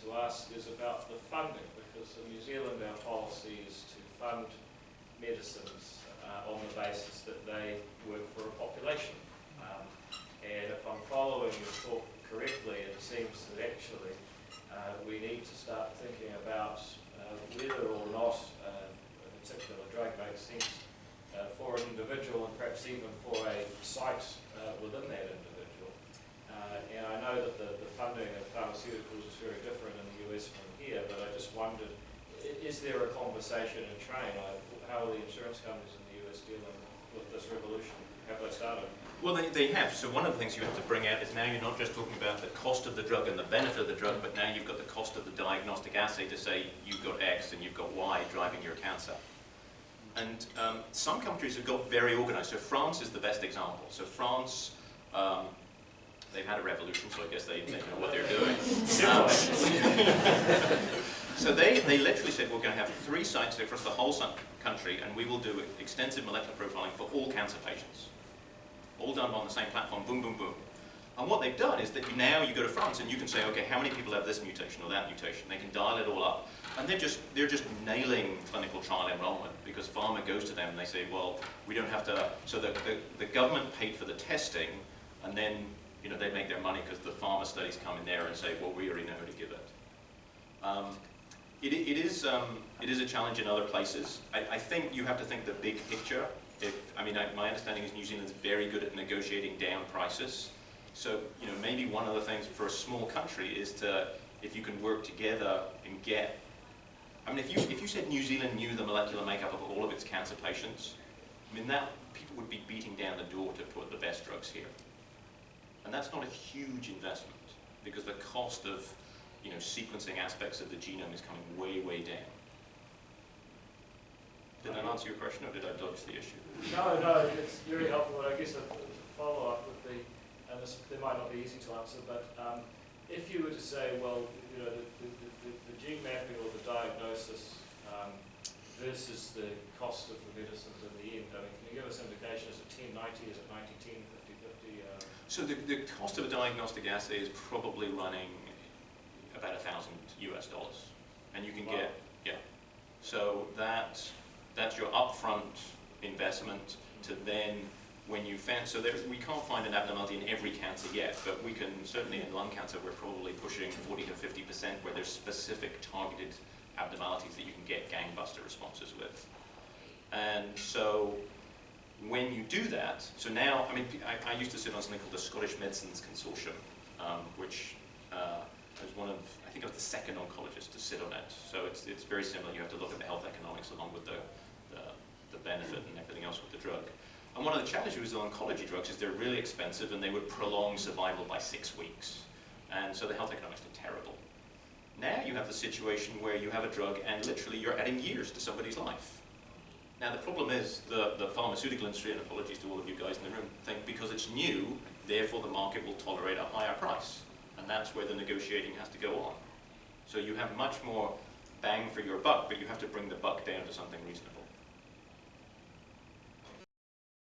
to ask is about the funding, because in New Zealand our policy is to fund medicines on the basis that they work for a population. And if I'm following your talk correctly, it seems that actually we need to start thinking about whether or not a particular drug makes sense for an individual, and perhaps even for a site within that individual. And I know that the funding of pharmaceuticals is very different in the US from here, but I just wondered, is there a conversation in train? How are the insurance companies in the US dealing with this revolution? Have they started? Well, they have. So one of the things you have to bring out is now you're not just talking about the cost of the drug and the benefit of the drug, but now you've got the cost of the diagnostic assay to say you've got X and you've got Y driving your cancer. And some countries have got very organized. So France is the best example. So France, they've had a revolution, so I guess they know what they're doing. So they literally said, we're going to have 3 sites across the whole country, and we will do extensive molecular profiling for all cancer patients. All done on the same platform, boom, boom, boom. And what they've done is that now you go to France and you can say, okay, how many people have this mutation or that mutation? They can dial it all up. And they're just nailing clinical trial enrollment, because pharma goes to them and they say, well, we don't have to, so the government paid for the testing, and then they make their money because the pharma studies come in there and say, well, we already know who to give it. It is a challenge in other places. I think you have to think the big picture. My understanding is New Zealand's very good at negotiating down prices. So, maybe one of the things for a small country is if you can work together and get, if you said New Zealand knew the molecular makeup of all of its cancer patients, that people would be beating down the door to put the best drugs here. And that's not a huge investment, because the cost of, sequencing aspects of the genome is coming way, way down. Did that answer your question, or did I dodge the issue? No, it's very helpful. I guess a follow-up would be, and there might not be easy to answer, but if you were to say, well, the gene mapping or the diagnosis versus the cost of the medicines in the end, can you give us an indication? Is it 10-90, is it 90-10, 50-50? So the cost of a diagnostic assay is probably running about $1,000 US, and you can get, so that's your upfront investment to then, when you find, so we can't find an abnormality in every cancer yet, but we can, certainly in lung cancer, we're probably pushing 40 to 50% where there's specific targeted abnormalities that you can get gangbuster responses with. And so when you do that, so now, I used to sit on something called the Scottish Medicines Consortium, which I was one of, I think I was the second oncologist to sit on it. So it's very similar. You have to look at the health economics along with the benefit and everything else with the drug. And one of the challenges with oncology drugs is they're really expensive and they would prolong survival by 6 weeks. And so the health economics are terrible. Now you have the situation where you have a drug and literally you're adding years to somebody's life. Now the problem is the pharmaceutical industry, and apologies to all of you guys in the room, think because it's new, therefore the market will tolerate a higher price. And that's where the negotiating has to go on. So you have much more bang for your buck, but you have to bring the buck down to something reasonable.